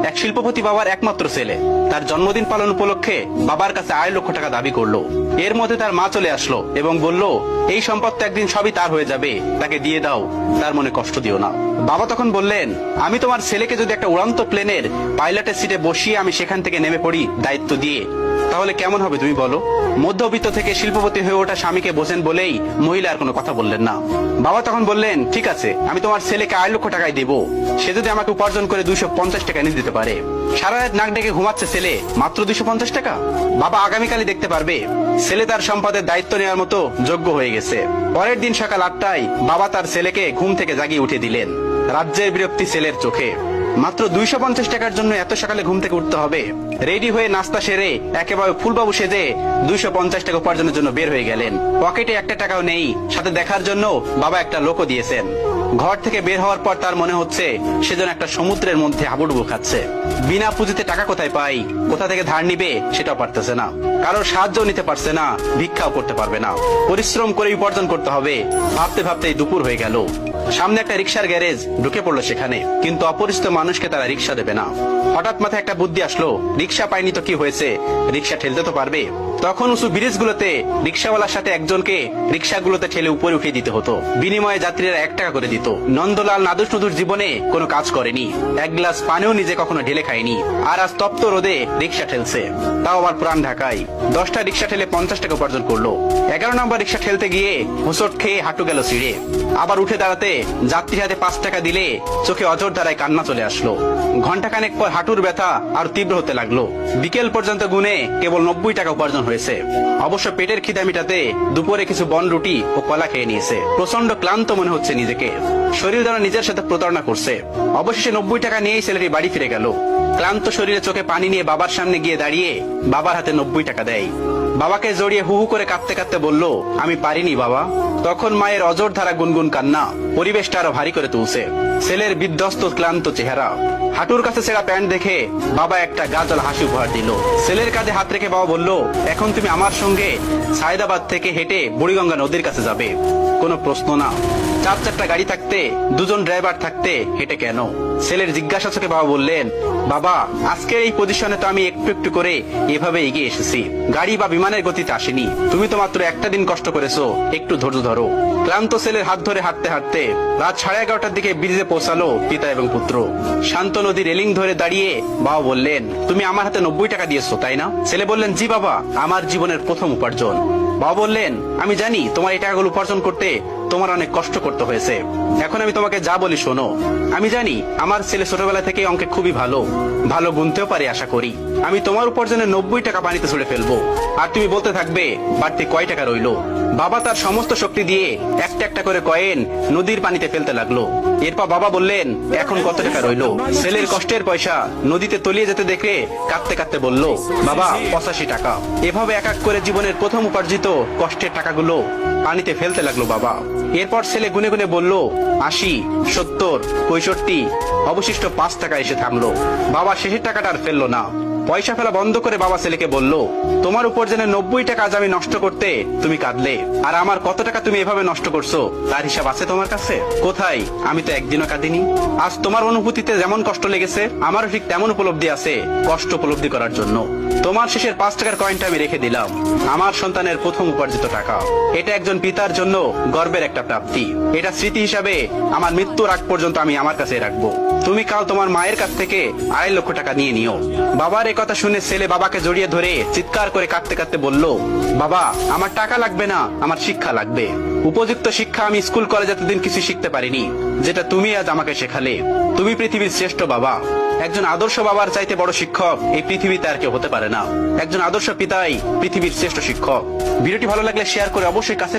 এক শিল্পপতি বাবার একমাত্র ছেলে তার জন্মদিন পালন উপলক্ষে বাবার কাছে 2.5 লক্ষ টাকা দাবি করলো। এর মধ্যে তার মা চলে আসলো এবং বলল, এই সম্পদ তো একদিন সবই তার হয়ে যাবে, তাকে দিয়ে দাও, তার মনে কষ্ট দিও না। বাবা তখন বললেন, আমি তোমার ছেলেকে যদি একটা উড়ান্ত প্লেনের পাইলটের সিটে বসিয়ে আমি সেখান থেকে নেমে পড়ি দায়িত্ব দিয়ে, তাহলে কেমন হবে তুমি বলো? মধ্যবিত্ত থেকে শিল্পপতি হয়ে ওঠা স্বামীকে বোঝেন বলেই মহিলা আর কোনো কথা বললেন না। বাবা তখন বললেন, ঠিক আছে, আমি তোমার ছেলেকে 2.5 লক্ষ টাকায় দেবো, সে যদি আমাকে উপার্জন করে 250 টাকা এনে দিতে পারে। সারা রাত নাক ডেকে ঘুমাচ্ছে ছেলে, মাত্র 250 টাকা। বাবা আগামীকালই দেখতে পারবে ছেলে তার সম্পদের দায়িত্ব নেওয়ার মতো যোগ্য হয়ে গেছে। পরের দিন সকাল 8টায় বাবা তার ছেলেকে ঘুম থেকে জাগিয়ে উঠে দিলেন। রাজ্যের বিরক্তি ছেলের চোখে। মাত্র 250 টাকার জন্য এত সকালে ঘুম থেকে উঠতে হবে? রেডি হয়ে নাস্তা সেরে একেবারে ফুলবাবু সেজে 250 টাকা উপার্জনের জন্য বের হয়ে গেলেন। পকেটে একটা টাকাও নেই, সাথে দেখার জন্য বাবা একটা লোকও দিয়েছেন। ঘর থেকে বের হওয়ার পর তার মনে হচ্ছে সে যেন একটা সমুদ্রের মধ্যে হাবুডুবু খাচ্ছে। বিনা পুঁজিতে টাকা কোথায় পাই, কোথা থেকে ধার নিবে সেটাও পারতেছে না, কারোর সাহায্য নিতে পারছে না, ভিক্ষাও করতে পারবে না। পরিশ্রম করে উপার্জন করতে হবে, ভাবতে ভাবতেই দুপুর হয়ে গেল। সামনে একটা রিক্সার গ্যারেজ, ঢুকে পড়লো সেখানে, কিন্তু অপরিচিত মানুষকে তারা রিক্সা দেবে না। হঠাৎ মাথায় একটা বুদ্ধি আসলো, রিক্সা পাইনি তো কি হয়েছে, রিক্সা ঠেলতে তো পারবে। তখন উঁচু ব্রিজগুলোতে রিক্সাওয়ালার সাথে একজনকে রিক্সাগুলোতে ঠেলে উপরে উঠিয়ে দিতে হতো, বিনিময়ে যাত্রীরা 1 টাকা করে দিত। নন্দলাল নাদুস নদুর জীবনে কোনো কাজ করেনি, এক গ্লাস পানিও নিজে কখনো ঢেলে খায়নি, আর আজ তপ্ত রোদে রিক্সা ঠেলছে, তাও আবার পুরান ঢাকায়। 10টা রিক্সা ঠেলে 50 টাকা উপার্জন করলো। 11 নম্বর রিক্সা ঠেলতে গিয়ে হোঁচট খেয়ে হাঁটু গেল ছিঁড়ে। আবার উঠে দাঁড়াতে যাত্রীর হাতে 5 টাকা দিলে চোখে অঝোর ধারায় কান্না চলে আসলো। ঘন্টাখানেক পর হাঁটুর ব্যথা আর তীব্র হতে লাগলো। বিকেল পর্যন্ত গুনে কেবল 90 টাকা উপার্জন হয়েছে। অবশ্য পেটের খিদা মিটাতে দুপুরে কিছু বনরুটি ও কলা খেয়ে নিয়েছে। প্রচন্ড ক্লান্ত মনে হচ্ছে নিজেকে, শরীর যেন নিজের সাথে প্রতারণা করছে। অবশেষে 90 টাকা নিয়েই ছেলেটি বাড়ি ফিরে গেল। ক্লান্ত শরীরে চোখে পানি নিয়ে বাবার সামনে গিয়ে দাঁড়িয়ে বাবার হাতে 90 টাকা দেয়। বাবাকে জড়িয়ে হু হু করে কাঁদতে কাঁদতে বলল, আমি পারিনি বাবা। তখন মায়ের অজর ধারা গুনগুন কান্না পরিবেশটা আরো ভারী করে তুলছে। ছেলের বিধ্বস্ত ক্লান্ত চেহারা, হাঁটুর কাছে ছেঁড়া প্যান্ট দেখে বাবা একটা গাজল হাসি উপহার দিল। ছেলের কাঁধে হাত রেখে বাবা বলল, এখন তুমি আমার সঙ্গে সায়দাবাদ থেকে হেঁটে বুড়িগঙ্গা নদীর কাছে যাবে। কোনো প্রশ্ন না, 4-4টা গাড়ি থাকতে, 2জন ড্রাইভার থাকতে হেঁটে কেন? ছেলের জিজ্ঞাসা চোখে বাবা বললেন, বাবা আজকের এই পজিশনে তো আমি একটু একটু করে এভাবে এগিয়ে এসেছি, গাড়ি বা বিমানের গতিতে আসেনি। তুমি তো মাত্র একটা দিন কষ্ট করেছো, একটু ধৈর্য ধরো। ক্লান্ত ছেলের হাত ধরে হাঁটতে হাঁটতে রাত 11:30টার দিকে ব্রিজে পৌঁছালো পিতা এবং পুত্র। শান্ত নদী রেলিং ধরে দাঁড়িয়ে বাবা বললেন, তুমি আমার হাতে 90 টাকা দিয়েছো তাই না? ছেলে বললেন, জি বাবা, আমার জীবনের প্রথম উপার্জন। বাবা বললেন, আমি জানি তোমার এই টাকাগুলো উপার্জন করতে তোমার অনেক কষ্ট করতে হয়েছে। এখন আমি তোমাকে যা বলি শোনো। আমি জানি আমার ছেলে ছোটবেলা থেকে অঙ্কে খুবই ভালো, ভালো গুনতেও পারে আশা করি। আমি তোমার উপার্জনের 90 টাকা পানিতে ছুড়ে ফেলবো, আর তুমি বলতে থাকবে বাড়তি কয় টাকা রইলো। বাবা তার সমস্ত শক্তি দিয়ে একটা একটা করে কয়েন নদীর পানিতে ফেলতে লাগলো। এরপর বাবা বললেন, এখন কত টাকা রইলো? ছেলের কষ্টের পয়সা নদীতে তলিয়ে যেতে দেখে কাঁদতে কাঁদতে বলল, বাবা 85 টাকা। এভাবে এক এক করে জীবনের প্রথম উপার্জিত কষ্টের টাকাগুলো পানিতে ফেলতে লাগলো বাবা। এরপর ছেলে গুনে গুনে বলল, 80, 70, 65, অবশিষ্ট 5 টাকা এসে থামলো। বাবা শেষের টাকাটা আর ফেললো না। পয়সা ফেলা বন্ধ করে বাবা ছেলেকে বলল, তোমার উপার্জনের 90 টাকা আজ আমি নষ্ট করতে তুমি কাঁদলে, আর আমার কত টাকা তুমি এভাবে নষ্ট করছো তার হিসাব আছে তোমার কাছে? কোথায়? আমি তো একদিনও কাঁদিনি। আজ তোমার অনুভূতিতে যেমন কষ্ট লেগেছে আমারও ঠিক তেমন উপলব্ধি আছে কষ্ট উপলব্ধি করার জন্য। তোমার শেষের 5 টাকার কয়েনটা আমি রেখে দিলাম, আমার সন্তানের প্রথম উপার্জিত টাকা। এটা একজন পিতার জন্য গর্বের একটা প্রাপ্তি। এটা স্মৃতি হিসাবে আমার মৃত্যুর আগ পর্যন্ত আমি আমার কাছে রাখবো। তুমি কাল তোমার মায়ের কাছ থেকে 2.5 লক্ষ টাকা নিয়ে নিও। বাবার কথা শুনে ছেলে বাবাকে জড়িয়ে ধরে চিৎকার করে কাঁদতে কাঁদতে বলল, বাবা আমার টাকা লাগবে না, আমার শিক্ষা লাগবে। উপযুক্ত শিক্ষা আমি স্কুল কলেজে এতদিন কিছু শিখতে পারিনি, যেটা তুমি আজ আমাকে শেখালে। তুমি পৃথিবীর শ্রেষ্ঠ বাবা। একজন আদর্শ বাবার চাইতে বড় শিক্ষক এই পৃথিবীতে আর কেউ হতে পারে না। একজন আদর্শ পিতাই পৃথিবীর শ্রেষ্ঠ শিক্ষক। ভিডিওটি ভালো লাগলে শেয়ার করে অবশ্যই কাছে